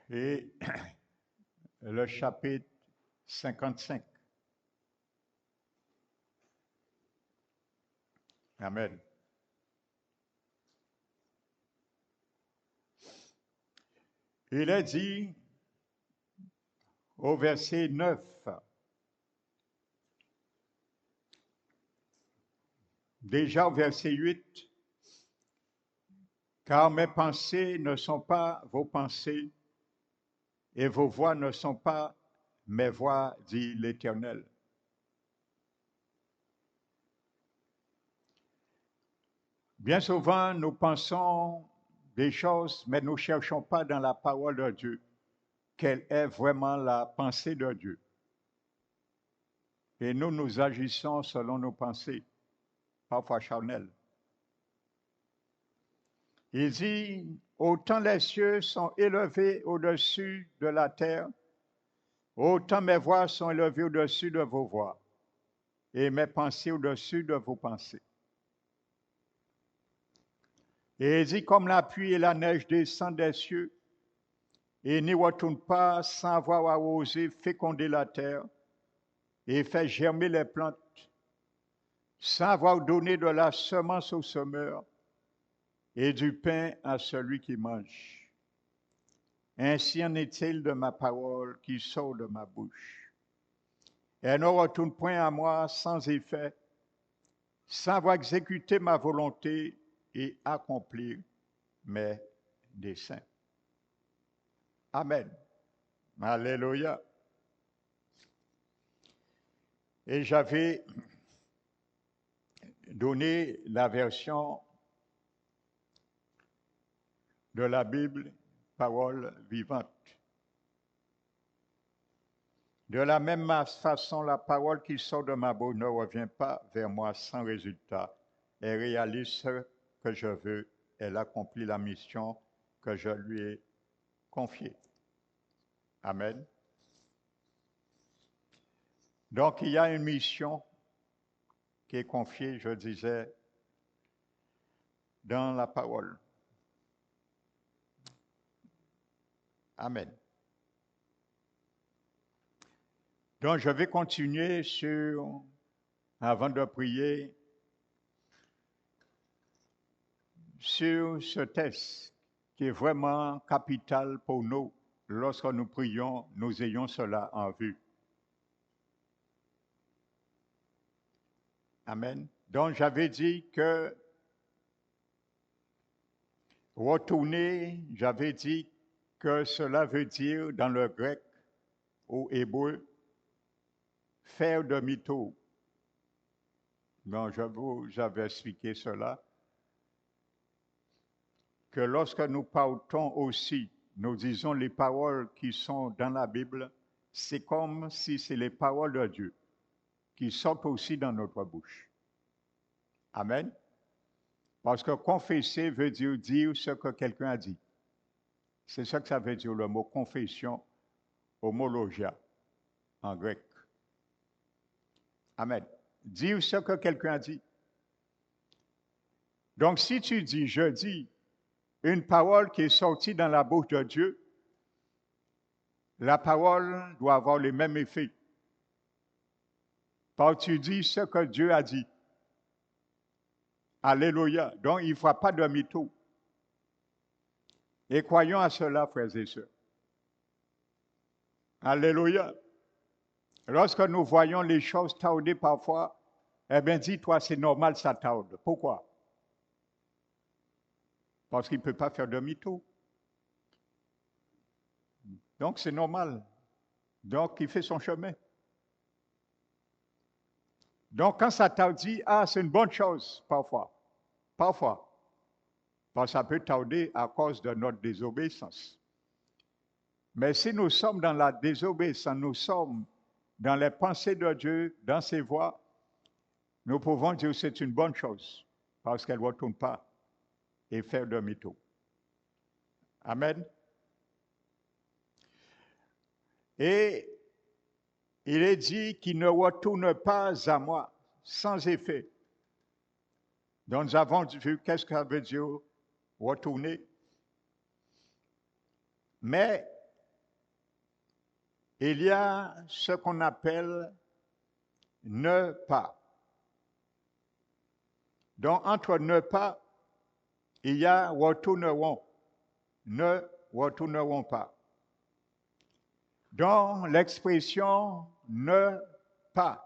et le chapitre 55. Amen. Il est dit au verset 9, déjà au verset 8, car mes pensées ne sont pas vos pensées et vos voix ne sont pas mes voix, dit l'Éternel. Bien souvent, nous pensons des choses, mais nous ne cherchons pas dans la parole de Dieu quelle est vraiment la pensée de Dieu. Et nous agissons selon nos pensées, parfois charnelles. Il dit, autant les cieux sont élevés au-dessus de la terre, autant mes voix sont élevées au-dessus de vos voix, et mes pensées au-dessus de vos pensées. Et il dit, comme la pluie et la neige descendent des cieux, et n'y retournent pas sans avoir arrosé, fécondé la terre, et fait germer les plantes, sans avoir donné de la semence au semeur, et du pain à celui qui mange. Ainsi en est-il de ma parole qui sort de ma bouche. Elle ne retourne point à moi sans effet, sans avoir exécuté ma volonté et accomplir mes desseins. Amen. Alléluia. Et j'avais donné la version de la Bible, parole vivante. De la même façon, la parole qui sort de ma bouche ne revient pas vers moi sans résultat. Elle réalise ce que je veux. Elle accomplit la mission que je lui ai confiée. Amen. Donc, il y a une mission qui est confiée, je disais, dans la parole. Amen. Donc, je vais continuer avant de prier, sur ce texte qui est vraiment capital pour nous. Lorsque nous prions, nous ayons cela en vue. Amen. Donc, j'avais dit que retourner, j'avais dit que cela veut dire, dans le grec ou hébreu, faire demi-tour. Donc, j'avais expliqué cela, que lorsque nous partons aussi, nous disons les paroles qui sont dans la Bible, c'est comme si c'est les paroles de Dieu qui sortent aussi dans notre bouche. Amen. Parce que confesser veut dire ce que quelqu'un a dit. C'est ça que ça veut dire le mot confession, homologia, en grec. Amen. Dire ce que quelqu'un a dit. Donc, si tu dis, je dis, une parole qui est sortie dans la bouche de Dieu, la parole doit avoir le même effet. Parce que tu dis ce que Dieu a dit. Alléluia. Donc, il ne faut pas de mytho. Et croyons à cela, frères et sœurs. Alléluia. Lorsque nous voyons les choses tarder parfois, eh bien, dis-toi, c'est normal, ça tarde. Pourquoi? Parce qu'il ne peut pas faire de mytho. Donc, c'est normal. Donc, il fait son chemin. Donc, quand ça tarde, c'est une bonne chose, parfois. Parfois. Parce que ça peut tarder à cause de notre désobéissance. Mais si nous sommes dans la désobéissance, nous sommes dans les pensées de Dieu, dans ses voies, nous pouvons dire que c'est une bonne chose, parce qu'elle ne retourne pas et faire demi-tour. Amen. Et il est dit qu'il ne retourne pas à moi sans effet. Donc nous avons vu qu'est-ce que ça veut dire retourner. Mais il y a ce qu'on appelle ne pas. Donc, entre ne pas, il y a retourneront. Ne retourneront pas. Donc, l'expression ne pas.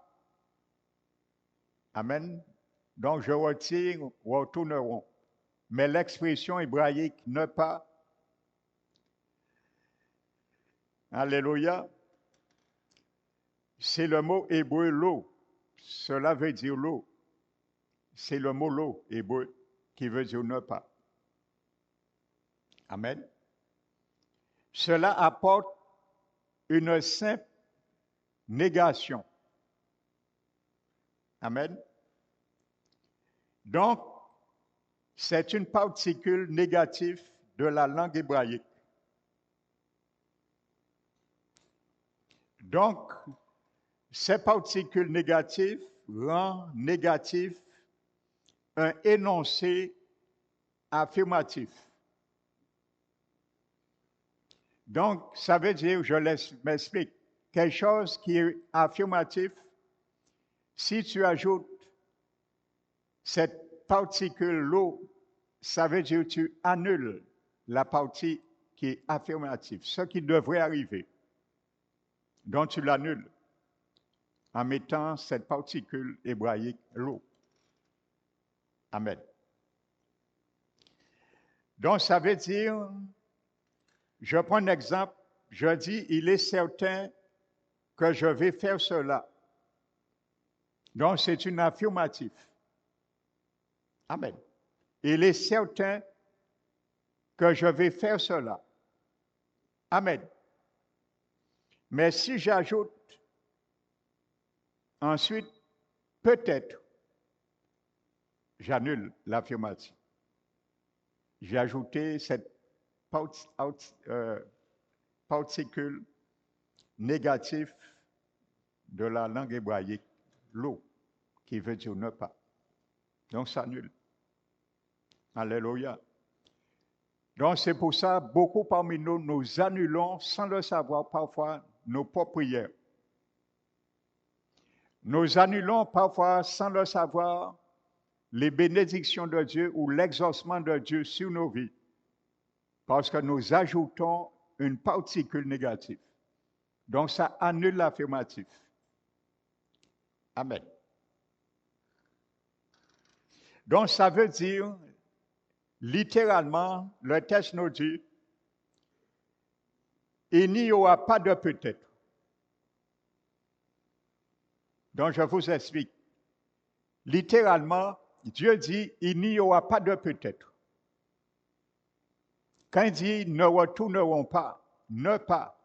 Amen. Donc, je retire retourneront. Mais l'expression hébraïque ne pas, alléluia, c'est le mot hébreu l'eau. Cela veut dire l'eau. C'est le mot l'eau hébreu qui veut dire ne pas. Amen. Cela apporte une simple négation. Amen. Donc, c'est une particule négative de la langue hébraïque. Donc, ces particules négatives rendent négatif un énoncé affirmatif. Donc, ça veut dire, je m'explique, quelque chose qui est affirmatif, si tu ajoutes cette particule l'eau, ça veut dire que tu annules la partie qui est affirmative, ce qui devrait arriver. Donc, tu l'annules en mettant cette particule hébraïque l'eau. Amen. Donc, ça veut dire, je prends un exemple, je dis, il est certain que je vais faire cela. Donc, c'est une affirmative. Amen. Il est certain que je vais faire cela. Amen. Mais si j'ajoute ensuite, peut-être, j'annule l'affirmative. J'ai ajouté cette particule négative de la langue hébraïque, l'eau, qui veut dire ne pas. Donc, ça annule. Alléluia. Donc, c'est pour ça, beaucoup parmi nous, nous annulons, sans le savoir, parfois, nos propres prières. Nous annulons parfois, sans le savoir, les bénédictions de Dieu ou l'exaucement de Dieu sur nos vies, parce que nous ajoutons une particule négative. Donc, ça annule l'affirmatif. Amen. Donc, ça veut dire, littéralement, le texte nous dit, il n'y aura pas de peut-être. Donc, je vous explique. Littéralement, Dieu dit, il n'y aura pas de peut-être. Quand il dit, ne retourneront pas, ne pas,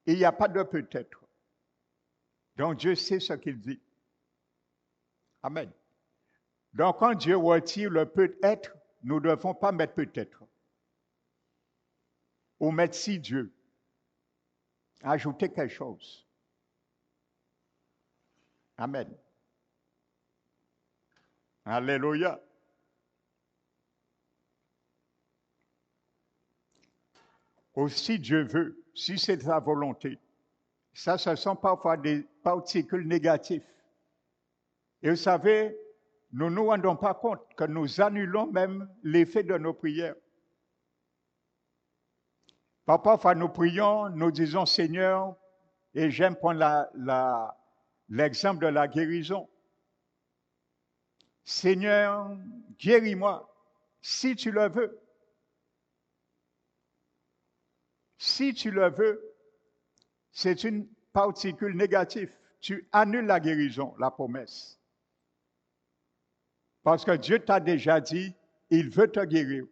il n'y a pas de peut-être. Donc, Dieu sait ce qu'il dit. Amen. Donc, quand Dieu retire le peut-être, nous ne devons pas mettre peut-être. Ou mettre si Dieu. Ajouter quelque chose. Amen. Alléluia. Aussi Dieu veut, si c'est sa volonté. Ça, ce sont parfois des particules négatives. Et vous savez, nous ne nous rendons pas compte que nous annulons même l'effet de nos prières. Parfois, nous prions, nous disons Seigneur, et j'aime prendre l'exemple de la guérison. Seigneur, guéris-moi, si tu le veux. Si tu le veux, c'est une particule négative. Tu annules la guérison, la promesse. Parce que Dieu t'a déjà dit, il veut te guérir.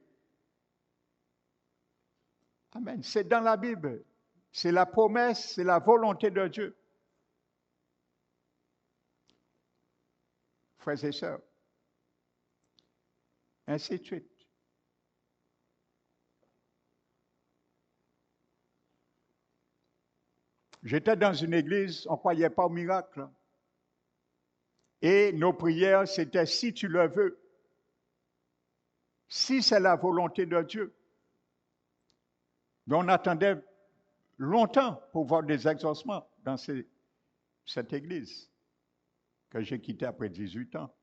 Amen. C'est dans la Bible. C'est la promesse, c'est la volonté de Dieu. Frères et sœurs. Ainsi de suite. J'étais dans une église, on ne croyait pas au miracle. Et nos prières, c'était si tu le veux. Si c'est la volonté de Dieu. Mais on attendait longtemps pour voir des exaucements dans cette église que j'ai quittée après 18 ans.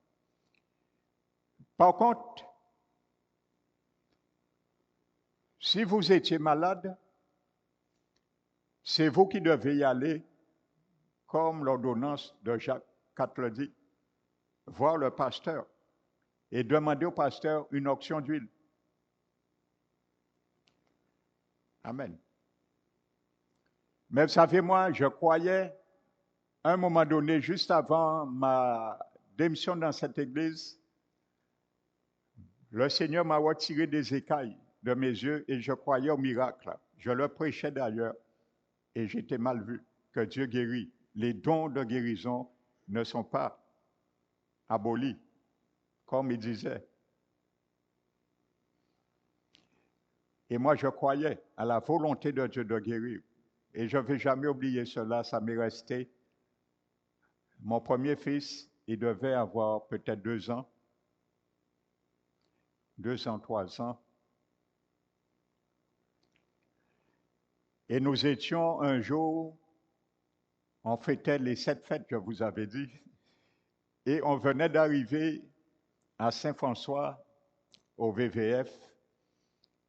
Par contre, si vous étiez malade, c'est vous qui devez y aller, comme l'ordonnance de Jacques IV le dit, voir le pasteur et demander au pasteur une onction d'huile. Amen. Mais vous savez, moi, je croyais, à un moment donné, juste avant ma démission dans cette église, le Seigneur m'a retiré des écailles de mes yeux et je croyais au miracle. Je le prêchais d'ailleurs et j'étais mal vu. Que Dieu guérit. Les dons de guérison ne sont pas abolis, comme il disait. Et moi, je croyais à la volonté de Dieu de guérir. Et je ne vais jamais oublier cela, ça m'est resté. Mon premier fils, il devait avoir peut-être 2 ans, 3 ans. Et nous étions un jour, on fêtait les 7 fêtes, je vous avais dit, et on venait d'arriver à Saint-François, au VVF,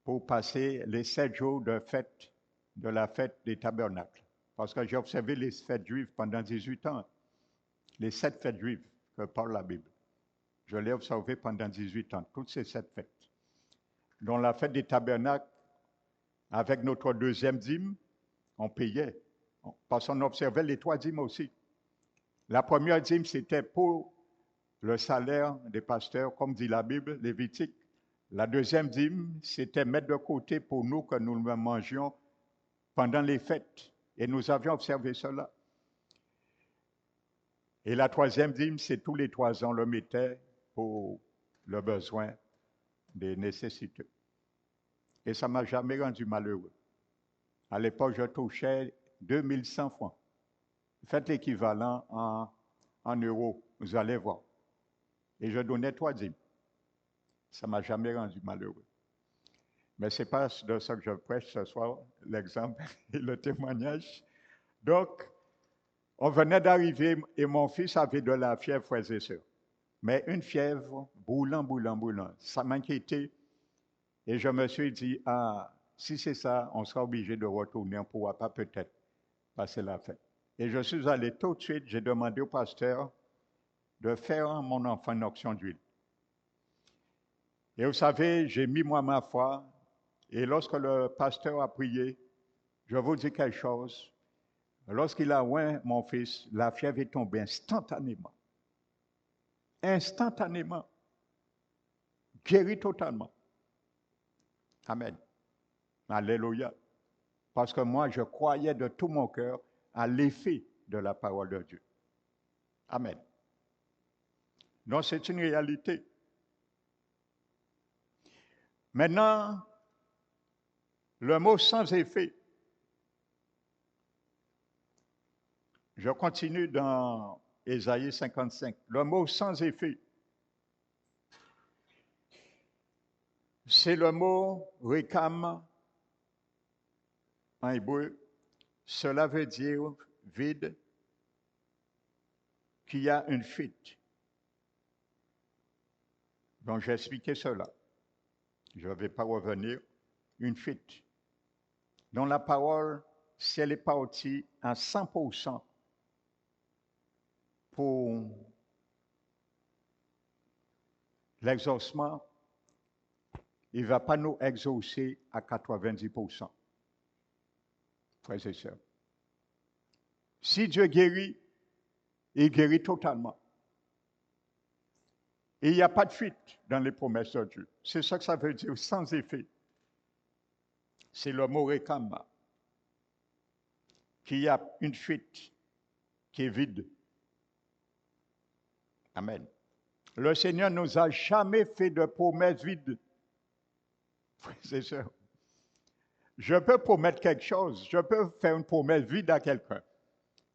pour passer les 7 jours de fête, de la fête des tabernacles. Parce que j'ai observé les fêtes juives pendant 18 ans, les 7 fêtes juives que parle la Bible. Je l'ai observé pendant 18 ans, toutes ces 7 fêtes. Dans la fête des tabernacles, avec notre deuxième dîme, on payait, parce qu'on observait les 3 dîmes aussi. La première dîme, c'était pour le salaire des pasteurs, comme dit la Bible, Lévitique. La deuxième dîme, c'était mettre de côté pour nous que nous le mangions pendant les fêtes. Et nous avions observé cela. Et la troisième dîme, c'est tous les 3 ans, on le mettait pour le besoin des nécessités. Et ça ne m'a jamais rendu malheureux. À l'époque, je touchais 2100 francs. Faites l'équivalent en euros, vous allez voir. Et je donnais 3 dîmes. Ça ne m'a jamais rendu malheureux. Mais ce n'est pas de ça que je prêche ce soir, l'exemple et le témoignage. Donc, on venait d'arriver et mon fils avait de la fièvre, frères et sœurs. Mais une fièvre brûlant. Ça m'inquiétait. Et je me suis dit, si c'est ça, on sera obligé de retourner, on ne pourra pas peut-être passer la fête. Et je suis allé tout de suite, j'ai demandé au pasteur de faire à mon enfant une onction d'huile. Et vous savez, j'ai mis moi ma foi, et lorsque le pasteur a prié, je vous dis quelque chose, lorsqu'il a oint mon fils, la fièvre est tombée instantanément. Instantanément. Guéri totalement. Amen. Alléluia. Parce que moi, je croyais de tout mon cœur à l'effet de la parole de Dieu. Amen. Donc, c'est une réalité. Maintenant, le mot sans effet. Je continue dans Ésaïe 55. Le mot sans effet, c'est le mot rekam en hébreu. Cela veut dire vide, qu'il y a une fuite. Donc, j'ai expliqué cela. Je ne vais pas revenir. Une fuite. Dans la parole, si elle est partie à 100% pour l'exaucement, il ne va pas nous exaucer à 90%. Frères et sœurs. Si Dieu guérit, il guérit totalement. Et il n'y a pas de fuite dans les promesses de Dieu. C'est ça que ça veut dire, sans effet. C'est le mot rekama. Qu'il y a une fuite qui est vide. Amen. Le Seigneur ne nous a jamais fait de promesses vides. C'est ça. Je peux promettre quelque chose. Je peux faire une promesse vide à quelqu'un.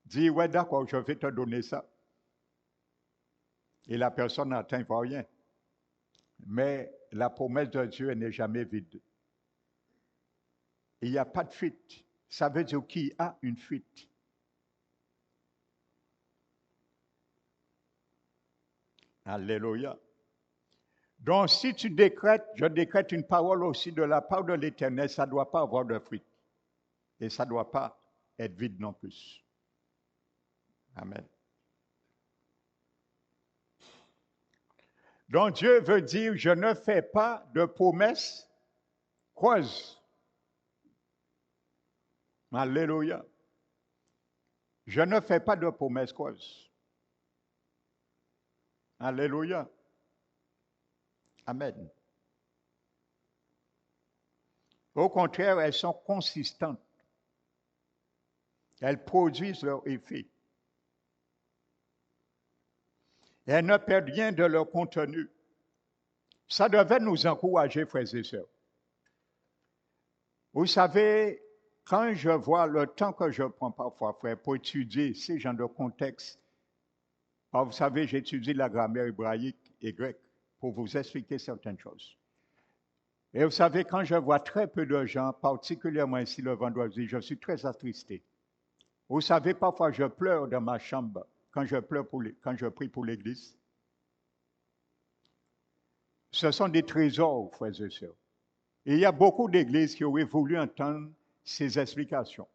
Dire, ouais, d'accord, je vais te donner ça. Et la personne n'atteint rien. Mais la promesse de Dieu n'est jamais vide. Il n'y a pas de fuite. Ça veut dire qu'il a une fuite. Alléluia. Donc, si tu décrètes, je décrète une parole aussi de la part de l'Éternel, ça ne doit pas avoir de fuite. Et ça ne doit pas être vide non plus. Amen. Donc Dieu veut dire, je ne fais pas de promesses creuses. Alléluia. Je ne fais pas de promesses creuses. Alléluia. Amen. Au contraire, elles sont consistantes. Elles produisent leur effet. Elles ne perdent rien de leur contenu. Ça devait nous encourager, frères et sœurs. Vous savez, quand je vois le temps que je prends parfois, frère, pour étudier ces genres de contextes, vous savez, j'étudie la grammaire hébraïque et grecque pour vous expliquer certaines choses. Et vous savez, quand je vois très peu de gens, particulièrement ici le vendredi, je suis très attristé. Vous savez, parfois je pleure dans ma chambre quand je prie pour l'Église. Ce sont des trésors, frères et sœurs. Et il y a beaucoup d'églises qui auraient voulu entendre ces explications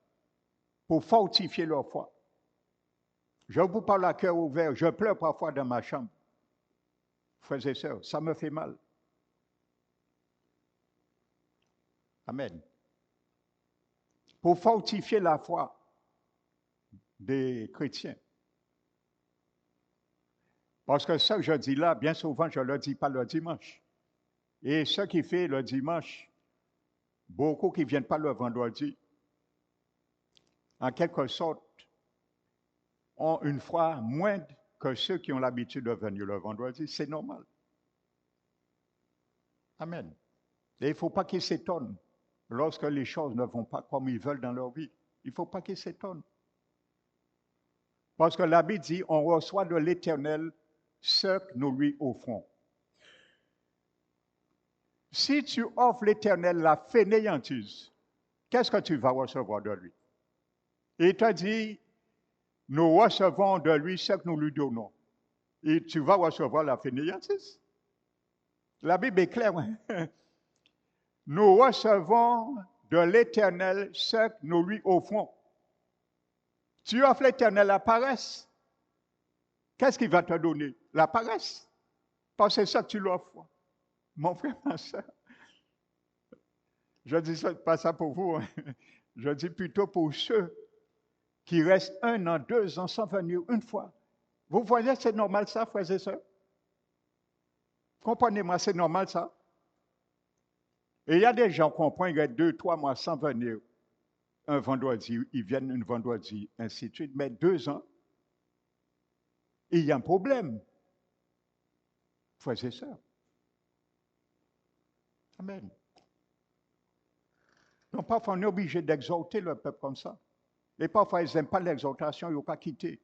pour fortifier leur foi. Je vous parle à cœur ouvert, je pleure parfois dans ma chambre. Frères et sœurs, ça me fait mal. Amen. Pour fortifier la foi des chrétiens. Parce que ça que je dis là, bien souvent, je ne le dis pas le dimanche. Et ce qui fait le dimanche, beaucoup qui ne viennent pas le vendredi, en quelque sorte, ont une foi moindre que ceux qui ont l'habitude de venir le vendredi. C'est normal. Amen. Et il ne faut pas qu'ils s'étonnent lorsque les choses ne vont pas comme ils veulent dans leur vie. Il ne faut pas qu'ils s'étonnent. Parce que la Bible dit, on reçoit de l'Éternel ce que nous lui offrons. Si tu offres l'Éternel la fainéantise, qu'est-ce que tu vas recevoir de lui? Il t'a dit, nous recevons de lui ce que nous lui donnons. Et tu vas recevoir la fainéantise. La Bible est claire. Hein? Nous recevons de l'Éternel ce que nous lui offrons. Tu offres l'Éternel la paresse. Qu'est-ce qu'il va te donner? La paresse. Parce que c'est ça que tu l'offres. Mon frère, ma soeur. Je dis ça, pas ça pour vous. Hein? Je dis plutôt pour ceux qui restent 1 an, 2 ans sans venir une fois. Vous voyez, c'est normal ça, frères et sœurs? Comprenez-moi, c'est normal ça? Et il y a des gens qui comprennent 2, 3 mois sans venir un vendredi, ils viennent un vendredi, ainsi de suite, mais 2 ans, il y a un problème, frères et sœurs. Amen. Donc parfois, on est obligé d'exalter le peuple comme ça. Et parfois, ils n'aiment pas l'exaltation, ils ne vont pas quitter.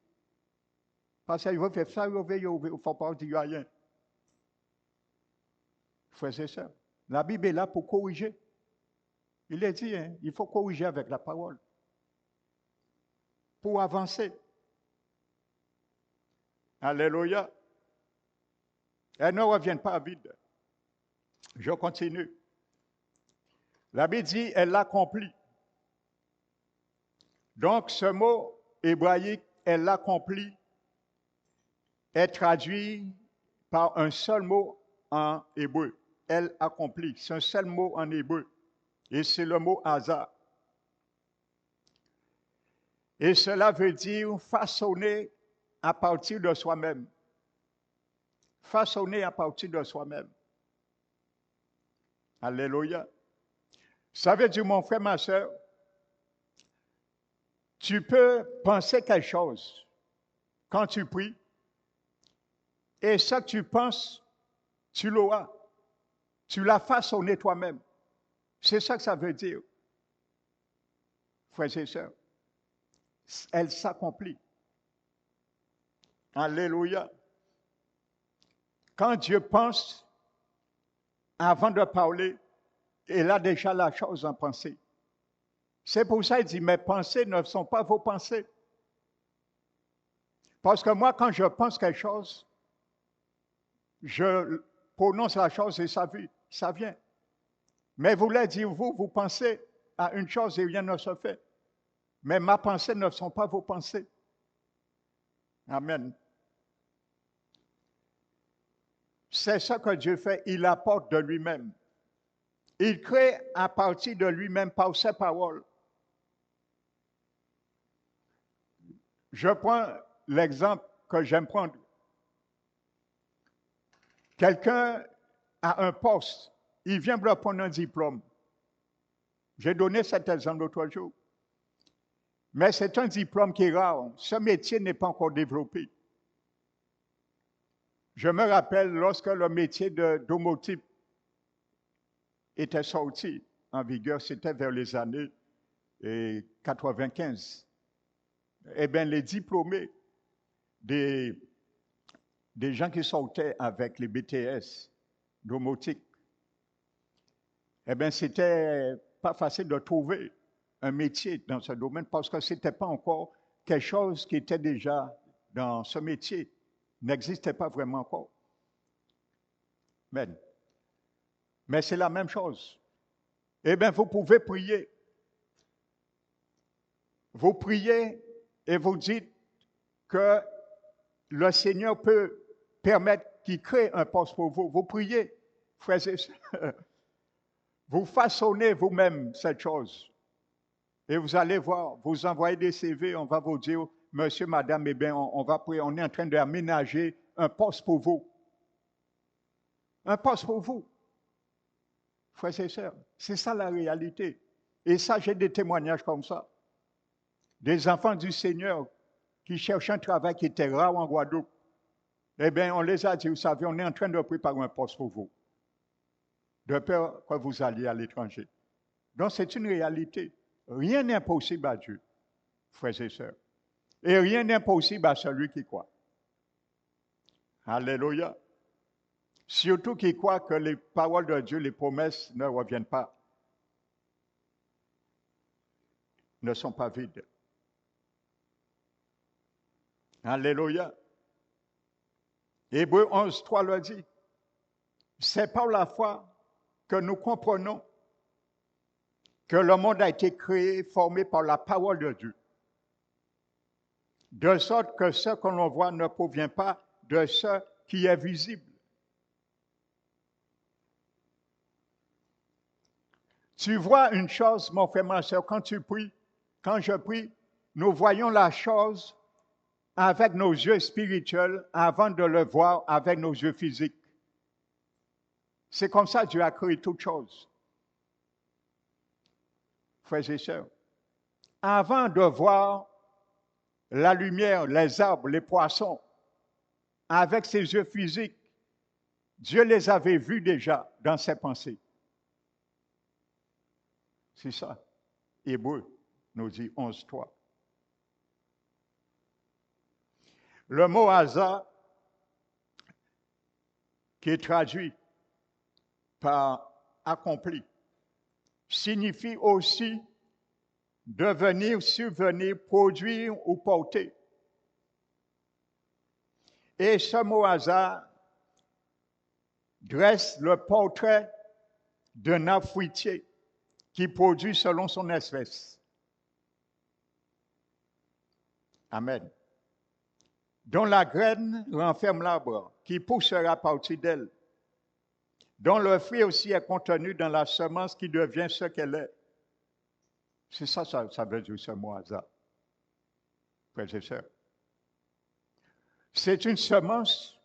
Parce qu'ils vont faire ça, ils ne font pas dire rien. Frères et sœurs, la Bible est là pour corriger. Il est dit, hein, il faut corriger avec la parole. Pour avancer. Alléluia. Elles ne reviennent pas vides. Je continue. La Bible dit, elle l'accomplit. Donc, ce mot hébraïque, elle l'accomplit, est traduit par un seul mot en hébreu. Elle accomplit. C'est un seul mot en hébreu. Et c'est le mot hasard. Et cela veut dire façonner à partir de soi-même. Façonner à partir de soi-même. Alléluia. Ça veut dire, mon frère, ma soeur, tu peux penser quelque chose quand tu pries, et ça que tu penses, tu l'auras. Tu l'as façonné toi-même. C'est ça que ça veut dire. Frères et sœurs, elle s'accomplit. Alléluia. Quand Dieu pense, avant de parler, il a déjà la chose en pensée. C'est pour ça qu'il dit, mes pensées ne sont pas vos pensées. Parce que moi, quand je pense quelque chose, je prononce la chose et ça vient. Mais vous voulez dire, vous pensez à une chose et rien ne se fait. Mais ma pensée ne sont pas vos pensées. Amen. C'est ça que Dieu fait, il apporte de lui-même. Il crée à partir de lui-même par ses paroles. Je prends l'exemple que j'aime prendre. Quelqu'un a un poste, il vient me prendre un diplôme. J'ai donné cet exemple l'autre jour. Mais c'est un diplôme qui est rare. Ce métier n'est pas encore développé. Je me rappelle lorsque le métier de domotype était sorti en vigueur, c'était vers les années 95. Eh bien, les diplômés des gens qui sortaient avec les BTS domotique, eh bien, c'était pas facile de trouver un métier dans ce domaine parce que ce n'était pas encore quelque chose qui était déjà dans ce métier, n'existait pas vraiment encore. Mais c'est la même chose. Eh bien, vous pouvez prier. Vous priez et vous dites que le Seigneur peut permettre qu'il crée un poste pour vous. Vous priez, frères et sœurs. Vous façonnez vous-même cette chose. Et vous allez voir, vous envoyez des CV, on va vous dire, monsieur, madame, eh bien, on va prier, on est en train d'aménager un poste pour vous. Un poste pour vous. Frères et sœurs, c'est ça la réalité. Et ça, j'ai des témoignages comme ça. Des enfants du Seigneur qui cherchent un travail qui était rare en Guadeloupe. Eh bien, on les a dit, vous savez, on est en train de préparer un poste pour vous. De peur que vous alliez à l'étranger. Donc, c'est une réalité. Rien n'est impossible à Dieu, frères et sœurs. Et rien n'est impossible à celui qui croit. Alléluia. Surtout qui croit que les paroles de Dieu, les promesses ne reviennent pas, ne sont pas vides. Alléluia. Hébreux 11, 3 le dit. C'est par la foi que nous comprenons que le monde a été créé, formé par la parole de Dieu. De sorte que ce que l'on voit ne provient pas de ce qui est visible. Tu vois une chose, mon frère, ma soeur, quand tu pries, quand je prie, nous voyons la chose avec nos yeux spirituels avant de le voir avec nos yeux physiques. C'est comme ça que Dieu a créé toutes choses. Frères et sœurs, avant de voir la lumière, les arbres, les poissons, avec ses yeux physiques, Dieu les avait vus déjà dans ses pensées. C'est ça. Hébreux nous dit 11.3. Le mot hasard, qui est traduit par accompli, signifie aussi devenir, survenir, produire ou porter. Et ce mot hasard dresse le portrait d'un arbre fruitier qui produit selon son espèce. Amen. Dont la graine renferme l'arbre, qui poussera à partir d'elle, dont le fruit aussi est contenu dans la semence qui devient ce qu'elle est. C'est ça, ça veut dire ce mot hasard, frères et sœurs. C'est une semence,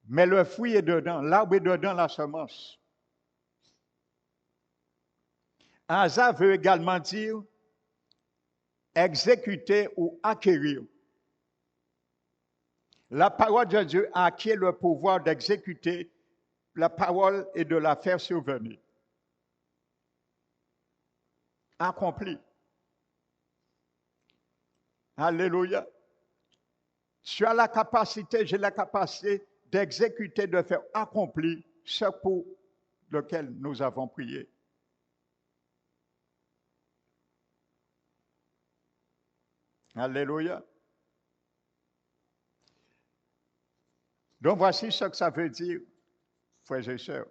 mais le fruit est dedans, l'arbre est dedans, la semence. Hasard veut également dire exécuter ou acquérir. La parole de Dieu acquiert le pouvoir d'exécuter la parole et de la faire survenir. Accompli. Alléluia. Tu as la capacité, j'ai la capacité d'exécuter, de faire accomplir ce pour lequel nous avons prié. Alléluia. Donc voici ce que ça veut dire, frères et sœurs.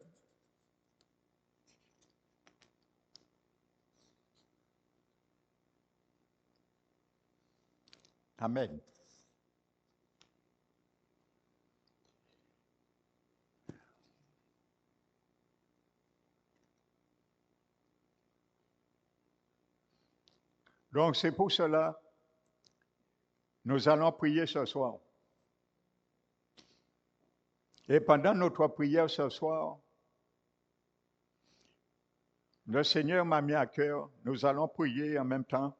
Amen. Donc c'est pour cela, nous allons prier ce soir. Et pendant notre prière ce soir, le Seigneur m'a mis à cœur, nous allons prier en même temps.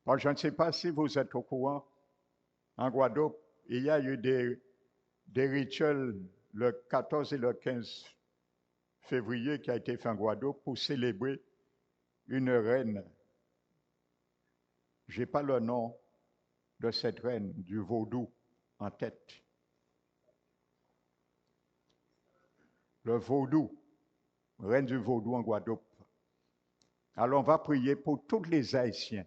Bon, je ne sais pas si vous êtes au courant, en Guadeloupe, il y a eu des rituels le 14 et le 15 février qui a été fait en Guadeloupe pour célébrer une reine. Je n'ai pas le nom de cette reine du vaudou en tête. Le vaudou, reine du vaudou en Guadeloupe. Alors on va prier pour tous les Haïtiens,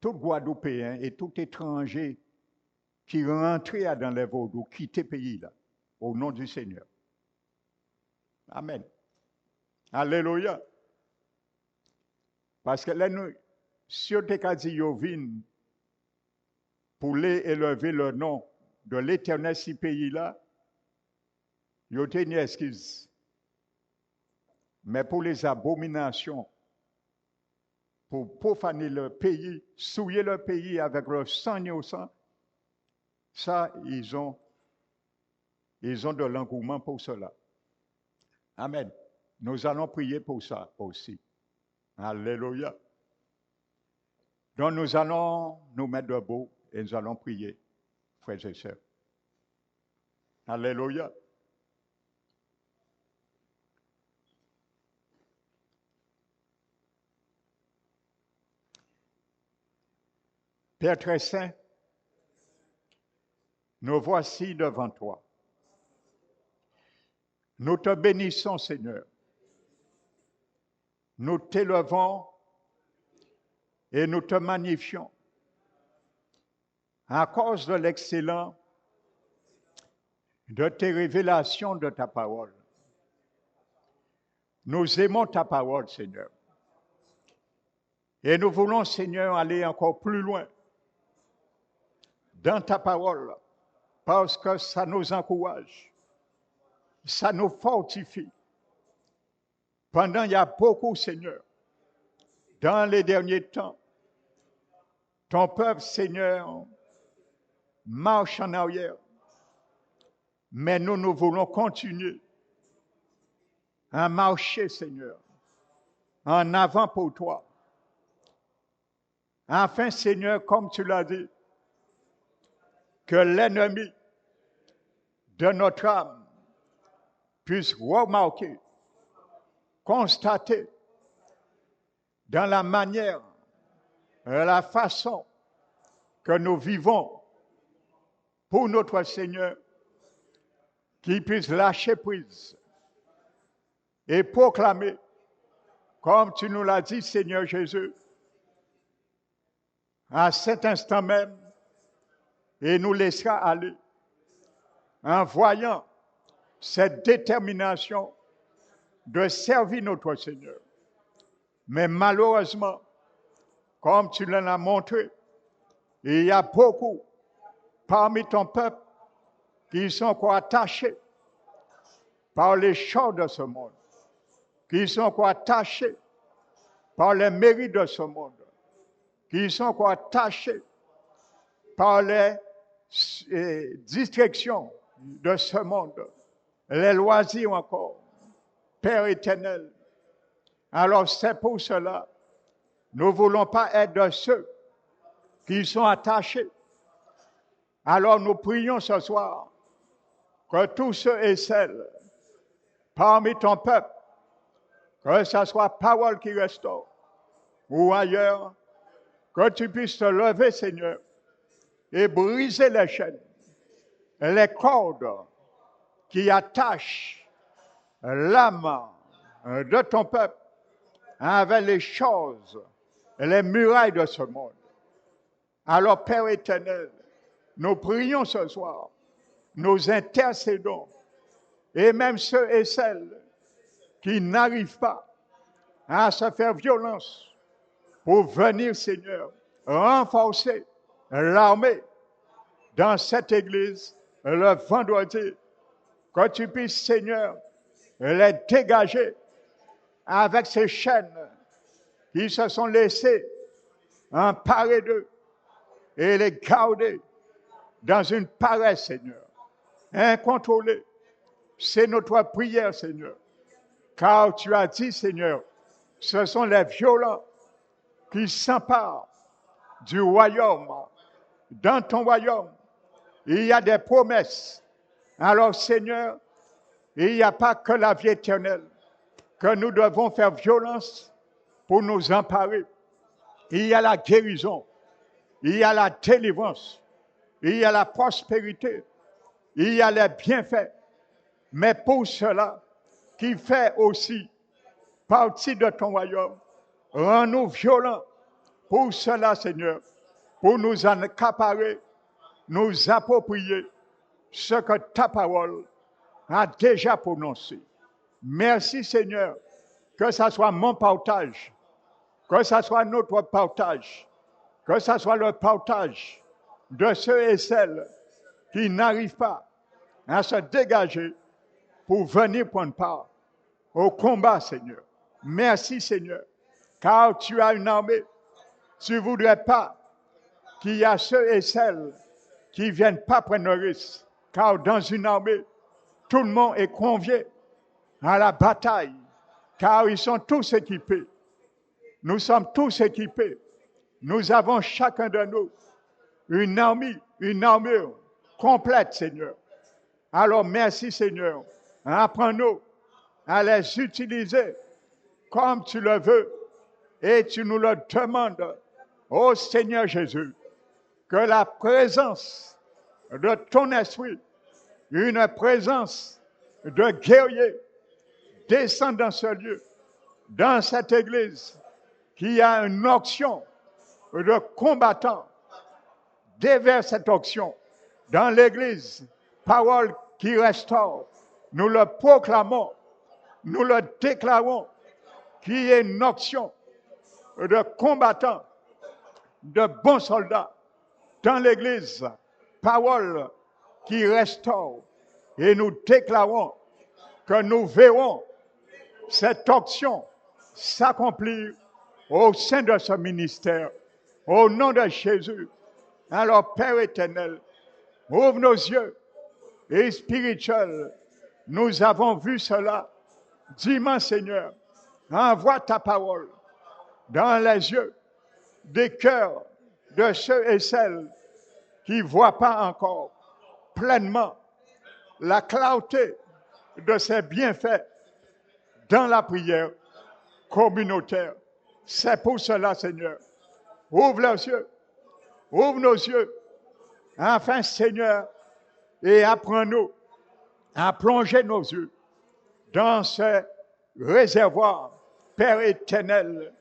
tous Guadeloupéens et tout étranger qui rentrait dans les vaudous, quitter le pays là, au nom du Seigneur. Amen. Alléluia. Parce que là, nous, si on t'a dit Yovin, pour les élever le nom de l'Éternel, ce pays-là, il y a une excuse. Mais pour les abominations, pour profaner le pays, souiller le pays avec le sang innocent, ça, ils ont de l'engouement pour cela. Amen. Nous allons prier pour ça aussi. Alléluia. Donc nous allons nous mettre debout et nous allons prier, frères et sœurs. Alléluia. Père très saint, nous voici devant toi. Nous te bénissons, Seigneur. Nous t'élevons et nous te magnifions à cause de l'excellent de tes révélations de ta parole. Nous aimons ta parole, Seigneur. Et nous voulons, Seigneur, aller encore plus loin dans ta parole, parce que ça nous encourage, ça nous fortifie. Pendant, il y a beaucoup, Seigneur, dans les derniers temps, ton peuple, Seigneur, marche en arrière. Mais nous voulons continuer à marcher, Seigneur, en avant pour toi. Afin, Seigneur, comme tu l'as dit, que l'ennemi de notre âme puisse remarquer, constater dans la manière, la façon que nous vivons pour notre Seigneur, qu'il puisse lâcher prise et proclamer, comme tu nous l'as dit, Seigneur Jésus, à cet instant même, et nous laissera aller en voyant cette détermination de servir notre Seigneur. Mais malheureusement, comme tu l'en as montré, il y a beaucoup parmi ton peuple qui sont encore attachés par les choses de ce monde, qui sont encore attachés par les mérites de ce monde, qui sont encore attachés par les distractions de ce monde, les loisirs encore, Père éternel. Alors c'est pour cela, nous ne voulons pas être de ceux qui sont attachés. Alors nous prions ce soir que tous ceux et celles parmi ton peuple, que ce soit parole qui restaure ou ailleurs, que tu puisses te lever, Seigneur, et briser les chaînes, les cordes qui attachent l'âme de ton peuple avec les choses, les murailles de ce monde. Alors, Père éternel, nous prions ce soir, nous intercédons, et même ceux et celles qui n'arrivent pas à se faire violence pour venir, Seigneur, renforcer l'armée dans cette église le vendredi, que tu puisses, Seigneur, les dégager avec ces chaînes qui se sont laissées emparer d'eux et les garder dans une paresse, Seigneur, incontrôlée. C'est notre prière, Seigneur, car tu as dit, Seigneur, ce sont les violents qui s'emparent du royaume. Dans ton royaume, il y a des promesses. Alors, Seigneur, il n'y a pas que la vie éternelle que nous devons faire violence pour nous emparer. Il y a la guérison, il y a la délivrance, il y a la prospérité, il y a les bienfaits. Mais pour cela, qui fait aussi partie de ton royaume, rends-nous violents pour cela, Seigneur, pour nous en accaparer, nous approprier ce que ta parole a déjà prononcé. Merci, Seigneur, que ce soit mon partage, que ce soit notre partage, que ce soit le partage de ceux et celles qui n'arrivent pas à se dégager pour venir prendre part au combat, Seigneur. Merci, Seigneur, car tu as une armée. Tu ne voudrais pas qu'il y a ceux et celles qui ne viennent pas prendre le risque, car dans une armée, tout le monde est convié à la bataille, car ils sont tous équipés. Nous sommes tous équipés. Nous avons chacun de nous une armure complète, Seigneur. Alors merci, Seigneur. Apprends-nous à les utiliser comme tu le veux et tu nous le demandes, ô Seigneur Jésus, que la présence de ton esprit, une présence de guerrier, descende dans ce lieu, dans cette église, qui a une onction de combattants. Déverse cette onction dans l'église, parole qui restaure. Nous le proclamons, nous le déclarons, qui est une onction de combattants, de bons soldats dans l'église, parole qui restaure. Et nous déclarons que nous verrons cette onction s'accomplir au sein de ce ministère, au nom de Jésus. Alors, Père éternel, ouvre nos yeux et spirituels. Nous avons vu cela. Dis-moi, Seigneur, envoie ta parole dans les yeux des cœurs de ceux et celles qui ne voient pas encore pleinement la clarté de ces bienfaits dans la prière communautaire. C'est pour cela, Seigneur. Ouvre les yeux, ouvre nos yeux, enfin, Seigneur, et apprends-nous à plonger nos yeux dans ce réservoir, Père éternel,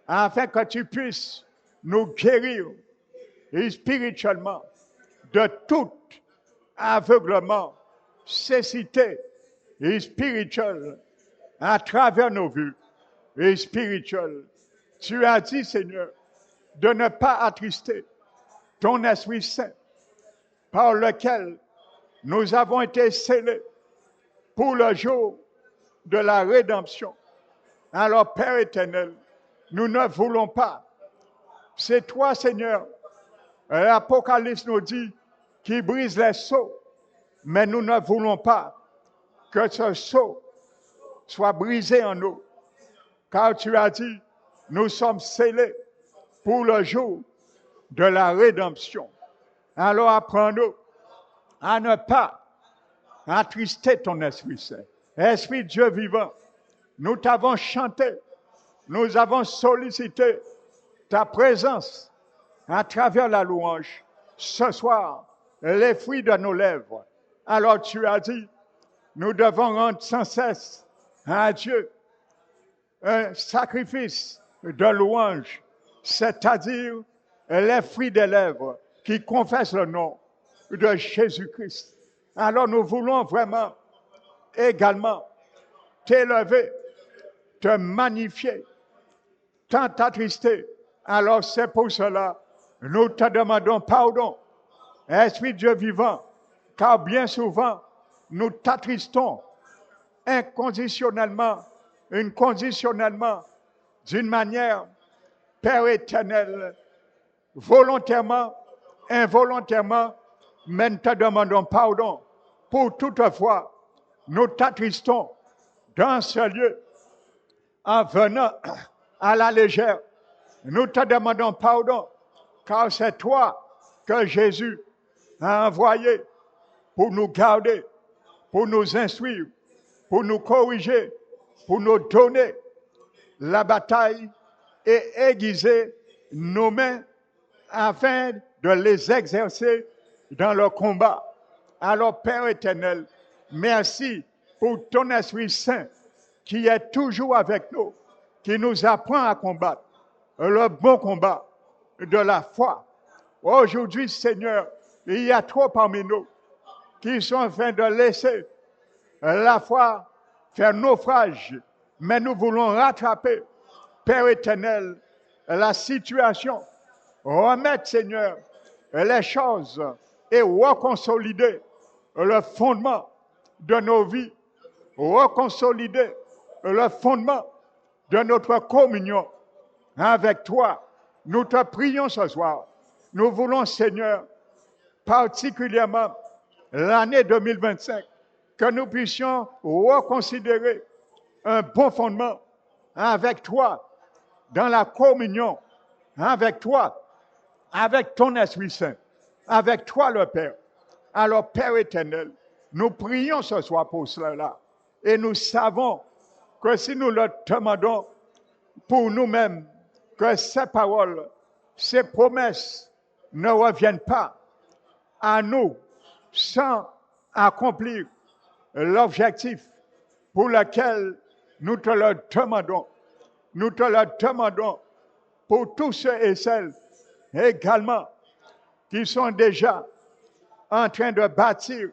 afin que tu puisses nous guérir spirituellement de tout aveuglement, cécité et spirituelle à travers nos vues et spirituelles. Tu as dit, Seigneur, de ne pas attrister ton Esprit Saint par lequel nous avons été scellés pour le jour de la rédemption. Alors, Père éternel, nous ne voulons pas. C'est toi, Seigneur, l'Apocalypse nous dit, qui brise les sceaux. Mais nous ne voulons pas que ce sceau soit brisé en nous. Car tu as dit, nous sommes scellés pour le jour de la rédemption. Alors apprends-nous à ne pas attrister ton Esprit Saint. Esprit Dieu vivant, nous t'avons chanté, nous avons sollicité ta présence à travers la louange. Ce soir, les fruits de nos lèvres. Alors tu as dit, nous devons rendre sans cesse à Dieu un sacrifice de louange, c'est-à-dire les fruits des lèvres qui confessent le nom de Jésus-Christ. Alors nous voulons vraiment également t'élever, te magnifier, tant t'attrister. Alors c'est pour cela, nous te demandons pardon, Esprit de Dieu vivant, car bien souvent, nous t'attristons inconditionnellement, inconditionnellement, d'une manière, Père éternel, volontairement, involontairement, mais nous te demandons pardon. Pour toutefois, nous t'attristons dans ce lieu en venant à la légère. Nous te demandons pardon, car c'est toi que Jésus a envoyé pour nous garder, pour nous instruire, pour nous corriger, pour nous donner la bataille et aiguiser nos mains afin de les exercer dans le combat. Alors, Père éternel, merci pour ton Esprit Saint qui est toujours avec nous, qui nous apprend à combattre le bon combat de la foi. Aujourd'hui, Seigneur, il y a trop parmi nous qui sont en train de laisser la foi faire naufrage, mais nous voulons rattraper, Père éternel, la situation, remettre, Seigneur, les choses et reconsolider le fondement de nos vies, reconsolider le fondement de notre communion avec toi. Nous te prions ce soir. Nous voulons, Seigneur, particulièrement l'année 2025, que nous puissions reconsidérer un bon fondement avec toi, dans la communion avec toi, avec ton Esprit Saint, avec toi le Père. Alors, Père éternel, nous prions ce soir pour cela. Et nous savons que si nous le demandons pour nous-mêmes, que ces paroles, ces promesses ne reviennent pas à nous sans accomplir l'objectif pour lequel nous te le demandons. Nous te le demandons pour tous ceux et celles également qui sont déjà en train de bâtir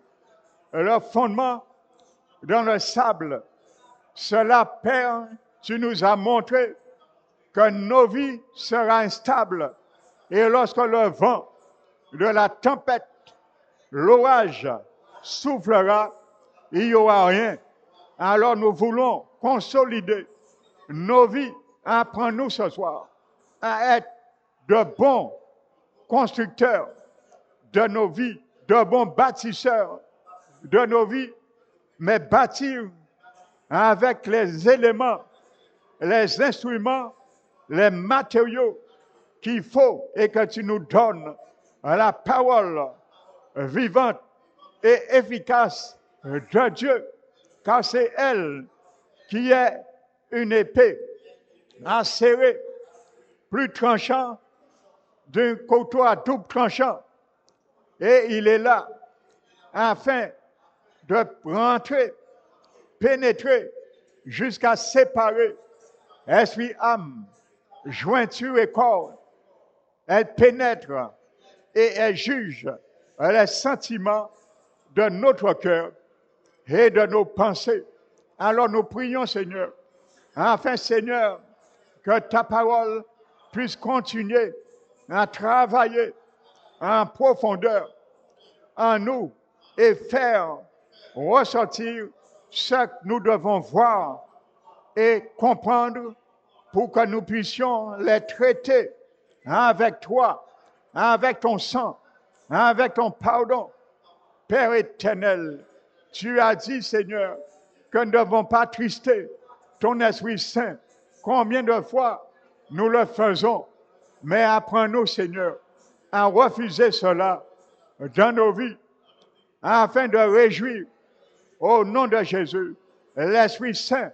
leur fondement dans le sable. Cela, Père, tu nous as montré que nos vies seront instables. Et lorsque le vent de la tempête, l'orage soufflera, il n'y aura rien. Alors nous voulons consolider nos vies. Apprends-nous ce soir à être de bons constructeurs de nos vies, de bons bâtisseurs de nos vies, mais bâtir avec les éléments, les instruments, les matériaux qu'il faut et que tu nous donnes la parole vivante et efficace de Dieu, car c'est elle qui est une épée acérée, plus tranchant d'un couteau à double tranchant. Et il est là afin de rentrer, pénétrer jusqu'à séparer esprit, âme, jointure et corps. Elle pénètre et elle juge les sentiments de notre cœur et de nos pensées. Alors nous prions, Seigneur, afin, Seigneur, que ta parole puisse continuer à travailler en profondeur en nous et faire ressortir ce que nous devons voir et comprendre pour que nous puissions les traiter avec toi, avec ton sang, avec ton pardon. Père éternel, tu as dit, Seigneur, que nous ne devons pas attrister ton Esprit Saint. Combien de fois nous le faisons, mais apprends-nous, Seigneur, à refuser cela dans nos vies, afin de réjouir, au nom de Jésus, l'Esprit Saint,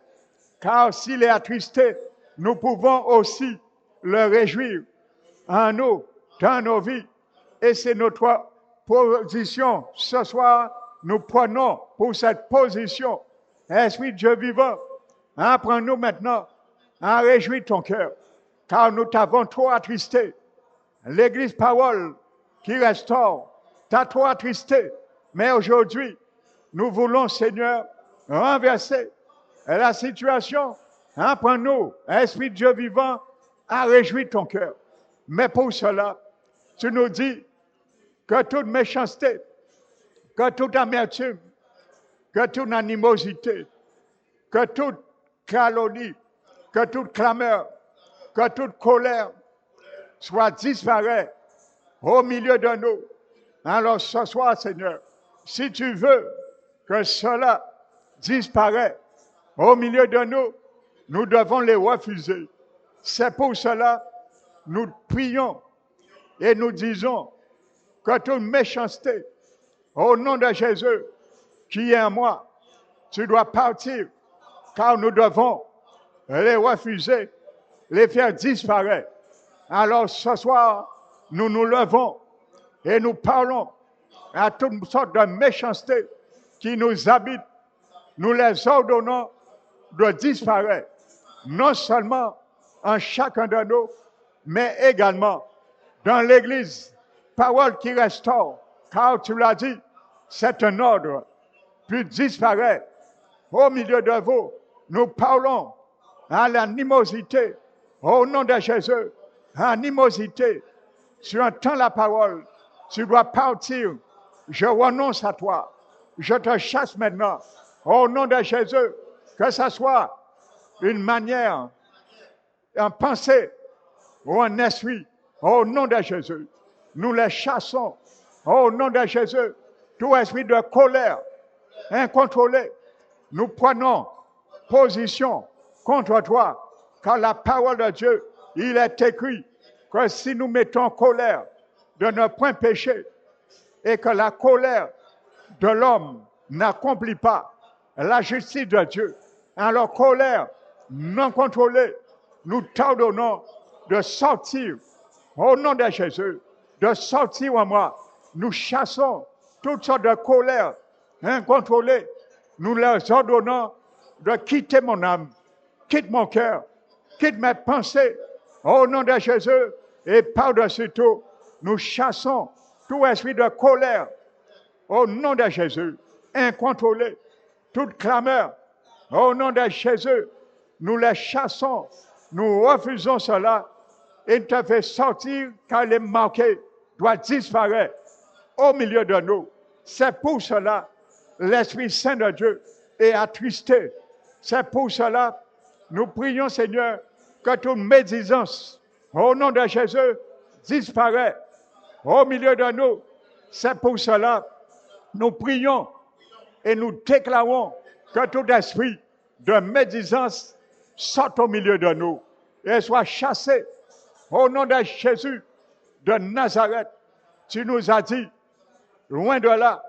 car s'il est attristé, nous pouvons aussi le réjouir en nous, dans nos vies. Et c'est notre position. Ce soir, nous prenons pour cette position. Esprit de Dieu vivant, apprends-nous maintenant à réjouir ton cœur, car nous t'avons trop attristé L'église parole qui restaure t'a trop attristé. Mais aujourd'hui, nous voulons, Seigneur, renverser la situation. Apprends-nous, Esprit de Dieu vivant, à réjouir ton cœur. Mais pour cela, tu nous dis que toute méchanceté, que toute amertume, que toute animosité, que toute calomnie, que toute clameur, que toute colère soit disparaît au milieu de nous. Alors ce soir, Seigneur, si tu veux que cela disparaisse au milieu de nous, nous devons les refuser. C'est pour cela nous prions et nous disons que toute méchanceté, au nom de Jésus, qui est en moi, tu dois partir, car nous devons les refuser, les faire disparaître. Alors ce soir, nous nous levons et nous parlons à toutes sortes de méchanceté qui nous habitent. Nous les ordonnons de disparaître, non seulement en chacun de nous, mais également dans l'Église. Parole qui restaure, car tu l'as dit, c'est un ordre, puis disparaître au milieu de vous. Nous parlons à l'animosité, au nom de Jésus, animosité. Tu entends la parole, tu dois partir. Je renonce à toi. Je te chasse maintenant, au nom de Jésus, que ce soit une manière, une pensée ou un esprit, au nom de Jésus. Nous les chassons, au nom de Jésus. Tout esprit de colère incontrôlé, nous prenons position contre toi, car la parole de Dieu, il est écrit que si nous mettons colère de ne point pécher, et que la colère de l'homme n'accomplit pas la justice de Dieu, alors colère non contrôlée, nous t'ordonnons de sortir au nom de Jésus, de sortir en moi. Nous chassons toutes sortes de colère incontrôlée. Nous leur ordonnons de quitter mon âme, quitte mon cœur, quitte mes pensées au nom de Jésus. Et par-dessus tout, nous chassons tout esprit de colère au nom de Jésus, incontrôlé, toute clameur au nom de Jésus. Nous les chassons, nous refusons cela. Il te fait sortir car les manqués doit disparaître au milieu de nous. C'est pour cela l'Esprit Saint de Dieu est attristé. C'est pour cela nous prions, Seigneur, que toute médisance au nom de Jésus disparaît au milieu de nous. C'est pour cela nous prions et nous déclarons que tout esprit de médisance sorte au milieu de nous et soit chassé au nom de Jésus de Nazareth. Tu nous as dit, loin de là,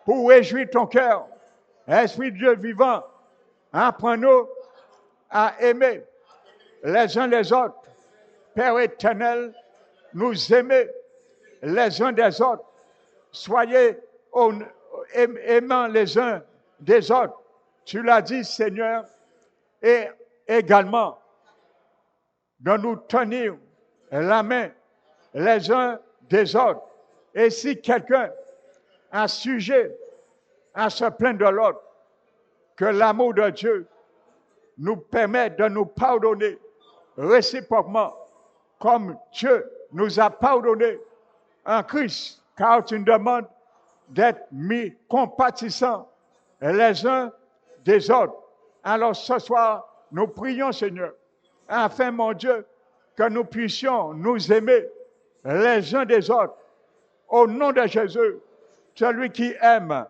pour réjouir ton cœur, Esprit de Dieu vivant, apprends-nous à aimer les uns les autres. Père éternel, nous aimer les uns des autres. Soyez aimants les uns des autres. Tu l'as dit, Seigneur, et également de nous tenir la main les uns des autres. Et si quelqu'un a sujet à se plaindre de l'autre, que l'amour de Dieu nous permette de nous pardonner réciproquement, comme Dieu nous a pardonné en Christ, car tu nous demandes d'être mis compatissants les uns des autres. Alors ce soir, nous prions, Seigneur, afin, mon Dieu, que nous puissions nous aimer les uns des autres. Au nom de Jésus, celui qui aime,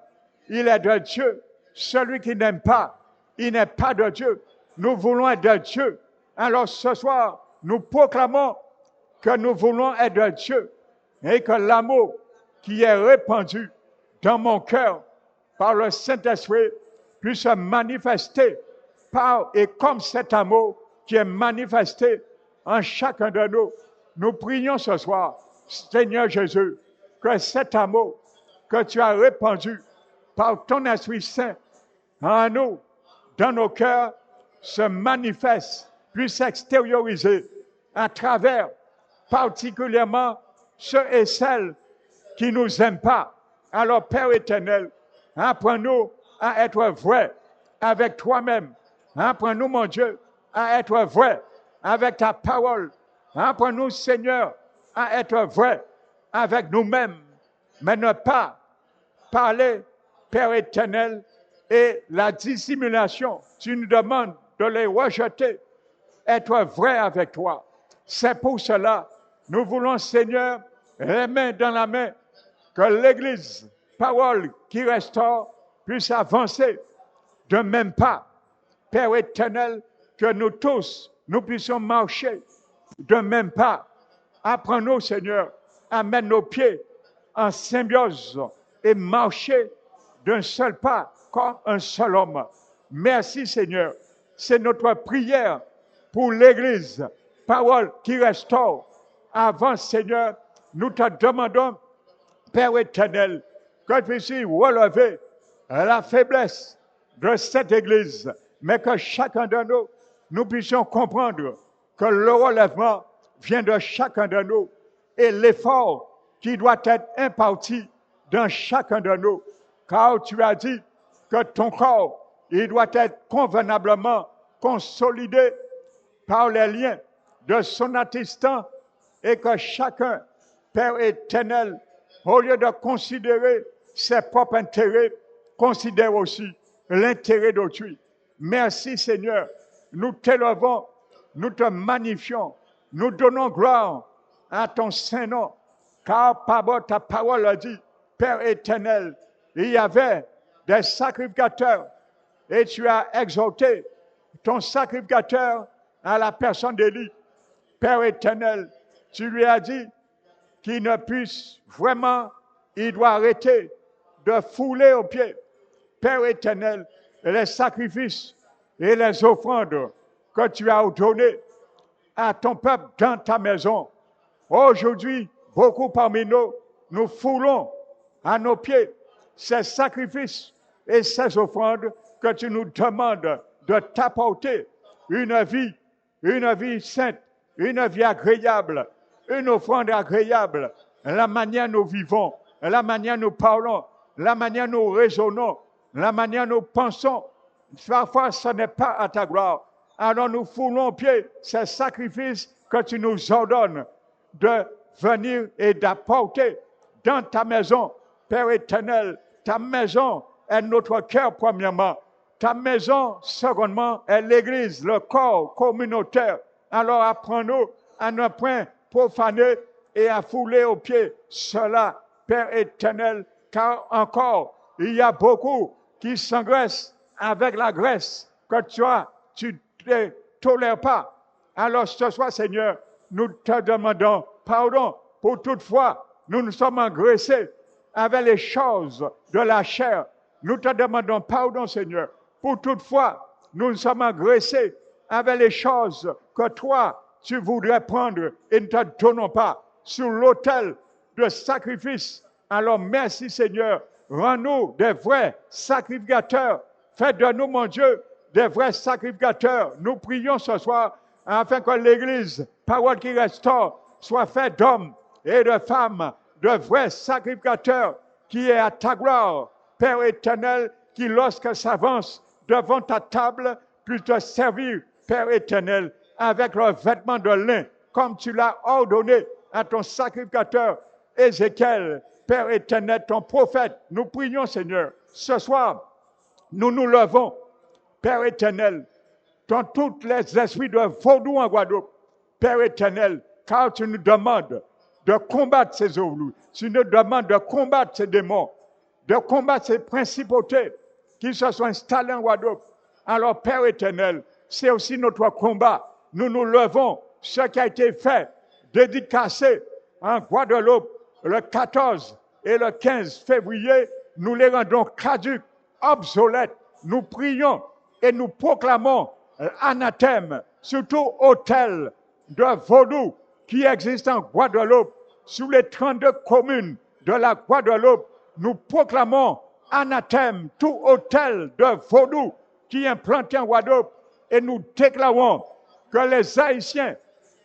il est de Dieu. Celui qui n'aime pas, il n'est pas de Dieu. Nous voulons être de Dieu. Alors ce soir, nous proclamons que nous voulons être de Dieu et que l'amour qui est répandu dans mon cœur par le Saint-Esprit puisse se manifester par et comme cet amour qui est manifesté en chacun de nous. Nous prions ce soir, Seigneur Jésus, que cet amour que tu as répandu par ton Esprit Saint en nous, dans nos cœurs, se manifeste, puisse s'extérioriser à travers particulièrement ceux et celles qui ne nous aiment pas. Alors, Père éternel, apprends-nous à être vrais avec toi-même. Apprends-nous, mon Dieu, à être vrais avec ta parole. Apprends-nous, Seigneur, à être vrais avec nous-mêmes, mais ne pas parler, Père éternel, et la dissimulation. Tu nous demandes de les rejeter, être vrai avec toi. C'est pour cela, nous voulons, Seigneur, les mains dans la main, que l'Église, parole qui restaure, puisse avancer de même pas. Père éternel, que nous tous, nous puissions marcher de même pas. Apprends-nous, Seigneur, à mettre nos pieds en symbiose et marcher d'un seul pas comme un seul homme. Merci, Seigneur. C'est notre prière pour l'Église, parole qui restaure. Avant, Seigneur, nous te demandons, Père éternel, que tu puisses relever la faiblesse de cette Église, mais que chacun de nous, nous puissions comprendre que le relèvement vient de chacun de nous et l'effort qui doit être imparti dans chacun de nous. Car tu as dit que ton corps, il doit être convenablement consolidé par les liens de son attestant et que chacun, Père éternel, au lieu de considérer ses propres intérêts, considère aussi l'intérêt d'autrui. Merci Seigneur, nous t'élevons, nous te magnifions, nous donnons gloire à ton Saint-Nom, car par ta parole a dit, Père éternel, il y avait des sacrificateurs et tu as exalté ton sacrificateur à la personne d'Élie. Père éternel, tu lui as dit qu'il ne puisse vraiment, il doit arrêter de fouler aux pieds. Père éternel, les sacrifices et les offrandes que tu as données à ton peuple dans ta maison. Aujourd'hui, beaucoup parmi nous, nous foulons à nos pieds ces sacrifices et ces offrandes que tu nous demandes de t'apporter une vie sainte, une vie agréable, une offrande agréable, la manière nous vivons, la manière nous parlons, la manière nous raisonnons, la manière nous pensons. Parfois, ce n'est pas à ta gloire. Alors nous foulons au pied ces sacrifices que tu nous ordonnes de venir et d'apporter dans ta maison. Père éternel, ta maison est notre cœur premièrement. Ta maison, secondement, est l'Église, le corps communautaire. Alors apprends-nous à ne point profaner et à fouler aux pieds cela, Père éternel, car encore, il y a beaucoup qui s'engraissent avec la graisse que tu ne tolères pas. Alors ce soir, Seigneur, nous te demandons pardon pour toutefois nous nous sommes engraissés avec les choses de la chair. Nous te demandons pardon, Seigneur, pour toutefois nous nous sommes engraissés avec les choses que toi, tu voudrais prendre et ne te donnons pas sur l'autel de sacrifice. Alors merci, Seigneur, rends-nous des vrais sacrificateurs. Fais de nous, mon Dieu, des vrais sacrificateurs. Nous prions ce soir afin que l'Église, parole qui restaure, soit faite d'hommes et de femmes, de vrais sacrificateurs qui est à ta gloire, Père éternel, qui lorsque s'avance devant ta table, puisse te servir, Père éternel, avec leurs vêtements de lin, comme tu l'as ordonné à ton sacrificateur Ézéchiel, Père éternel, ton prophète. Nous prions, Seigneur, ce soir, nous nous levons, Père éternel, dans tous les esprits de vaudou en Guadeloupe, Père éternel, car tu nous demandes de combattre ces ovlous, tu nous demandes de combattre ces démons, de combattre ces principautés qui se sont installées en Guadeloupe. Alors, Père éternel, c'est aussi notre combat. Nous nous levons, ce qui a été fait, dédicacé en Guadeloupe le 14 et le 15 février, nous les rendons caducs, obsolètes. Nous prions et nous proclamons anathème sur tout hôtel de vaudou qui existe en Guadeloupe, sous les 32 communes de la Guadeloupe. Nous proclamons anathème tout hôtel de vaudou qui est implanté en Guadeloupe et nous déclarons que les Haïtiens,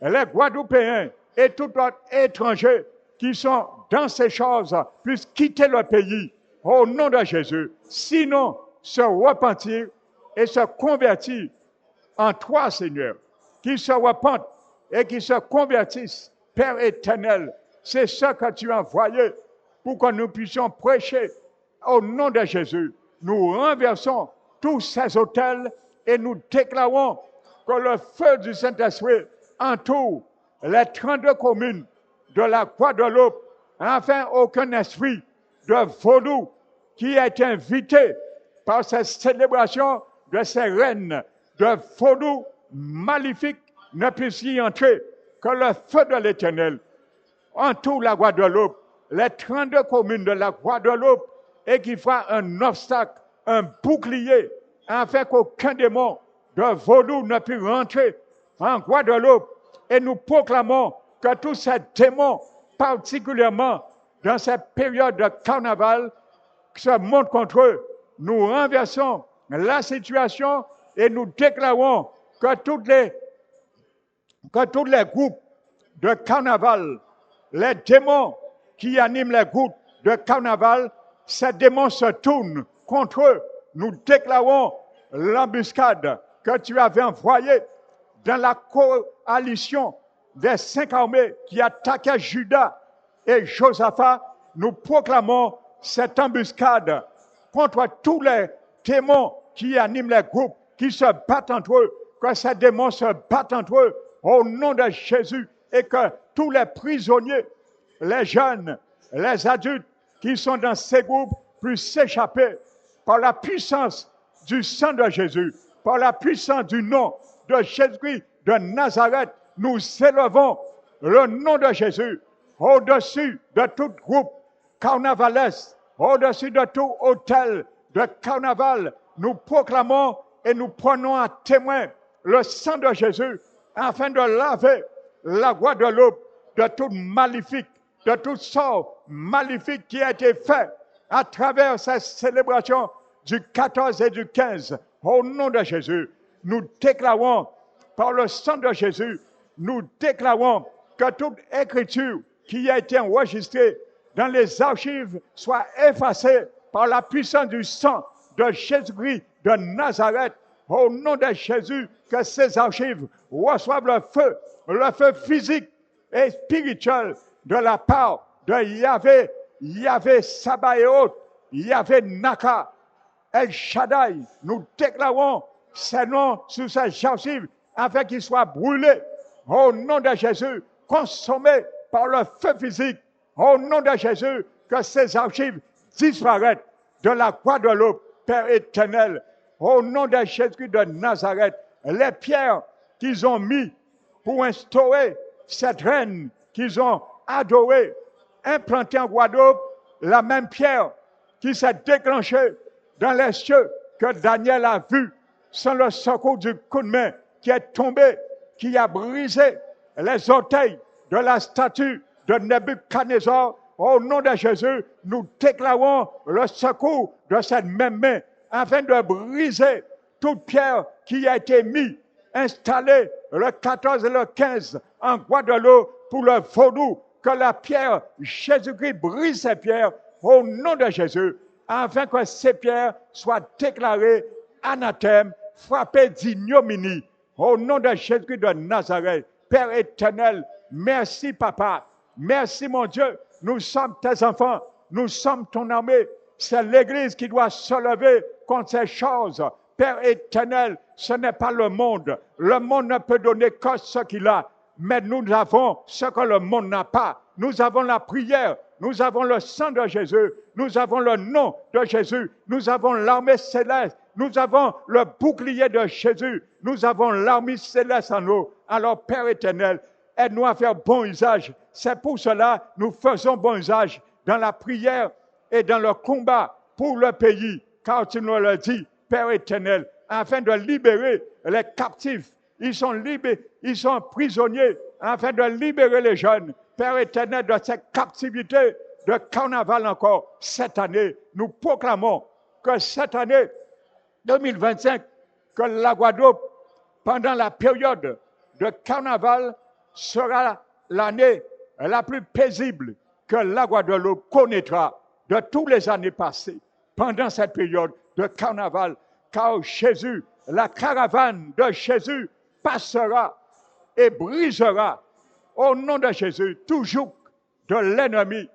les Guadeloupéens et tout autre étranger qui sont dans ces choses puissent quitter le pays au nom de Jésus. Sinon, se repentir et se convertir en toi, Seigneur, qu'ils se repentent et qu'ils se convertissent, Père éternel. C'est ça que tu as envoyé pour que nous puissions prêcher au nom de Jésus. Nous renversons tous ces autels et nous déclarons que le feu du Saint-Esprit entoure les 32 communes de la Guadeloupe, afin aucun esprit de vaudou qui a été invité par cette célébration de ces reines de vaudou maléfiques ne puisse y entrer, que le feu de l'Éternel entoure la Guadeloupe, les 32 communes de la Guadeloupe, et qu'il fera un obstacle, un bouclier, afin qu'aucun démon de vaudou ne puisse rentrer en Guadeloupe. Et nous proclamons que tous ces démons, particulièrement dans cette période de carnaval, se montent contre eux. Nous renversons la situation et nous déclarons que tous les groupes de carnaval, les démons qui animent les groupes de carnaval, ces démons se tournent contre eux. Nous déclarons l'embuscade que tu avais envoyée dans la coalition des 5 armées qui attaquaient Juda et Josaphat. Nous proclamons cette embuscade contre tous les démons qui animent les groupes, qui se battent entre eux, que ces démons se battent entre eux au nom de Jésus, et que tous les prisonniers, les jeunes, les adultes qui sont dans ces groupes puissent s'échapper par la puissance du sang de Jésus, par la puissance du nom de Jésus-Christ de Nazareth. Nous élevons le nom de Jésus au-dessus de tout groupe carnavalesque, au-dessus de tout hôtel de carnaval. Nous proclamons et nous prenons à témoin le sang de Jésus afin de laver la Guadeloupe de tout maléfique, de tout sort maléfique qui a été fait à travers cette célébration du 14 et du 15. Au nom de Jésus, nous déclarons par le sang de Jésus, nous déclarons que toute écriture qui a été enregistrée dans les archives soit effacée par la puissance du sang de Jésus-Christ de Nazareth. Au nom de Jésus, que ces archives reçoivent le feu physique et spirituel de la part de Yahvé Sabaoth, Yahvé Naka, El Shaddai. Nous déclarons ces noms sous ces archives afin qu'ils soient brûlés au nom de Jésus, consommés par le feu physique. Au nom de Jésus, que ces archives disparaissent de la Guadeloupe, Père éternel. Au nom de Jésus de Nazareth, les pierres qu'ils ont mis pour instaurer cette reine qu'ils ont adorée, implantée en Guadeloupe, la même pierre qui s'est déclenchée dans les cieux que Daniel a vu sans le secours du coup de main qui est tombé, qui a brisé les orteils de la statue de Nebuchadnezzar. Au nom de Jésus, nous déclarons le secours de cette même main afin de briser toute pierre qui a été mise, installée le 14 et le 15 en Guadeloupe pour le vaudou, que la pierre, Jésus-Christ brise ces pierres au nom de Jésus, afin que ces pierres soient déclarées anathème, frappées d'ignominie. Au nom de Jésus-Christ de Nazareth, Père éternel, merci Papa, merci mon Dieu, nous sommes tes enfants, nous sommes ton armée. C'est l'Église qui doit se lever contre ces choses. Père éternel, ce n'est pas le monde. Le monde ne peut donner que ce qu'il a. Mais nous avons ce que le monde n'a pas. Nous avons la prière. Nous avons le sang de Jésus. Nous avons le nom de Jésus. Nous avons l'armée céleste. Nous avons le bouclier de Jésus. Nous avons l'armée céleste en nous. Alors, Père éternel, aide-nous à faire bon usage. C'est pour cela que nous faisons bon usage dans la prière et dans le combat pour le pays, car tu nous l'as dit, Père éternel, afin de libérer les captifs. Ils sont prisonniers, afin de libérer les jeunes. Père éternel, de cette captivité de carnaval encore, cette année, nous proclamons que cette année 2025, que la Guadeloupe, pendant la période de carnaval, sera l'année la plus paisible que la Guadeloupe connaîtra de toutes les années passées pendant cette période de carnaval, car Jésus, la caravane de Jésus passera et brisera au nom de Jésus toujours de l'ennemi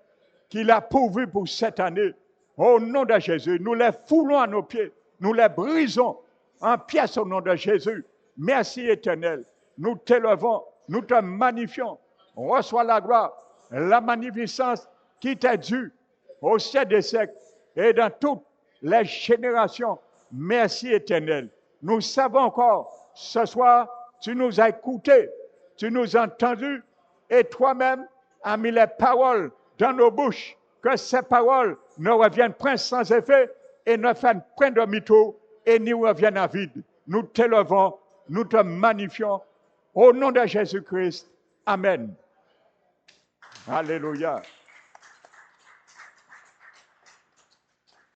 qu'il a pourvu pour cette année. Au nom de Jésus, nous les foulons à nos pieds, nous les brisons en pièces au nom de Jésus. Merci éternel, nous t'élevons, nous te magnifions. Reçois la gloire, la magnificence qui t'est due au siècle des siècles et dans toutes les générations. Merci éternel. Nous savons encore, ce soir, tu nous as écoutés, tu nous as entendus et toi-même as mis les paroles dans nos bouches, que ces paroles ne reviennent point sans effet et ne fassent point de mytho et n'y reviennent à vide. Nous t'élevons, nous te magnifions au nom de Jésus-Christ. Amen. Alléluia.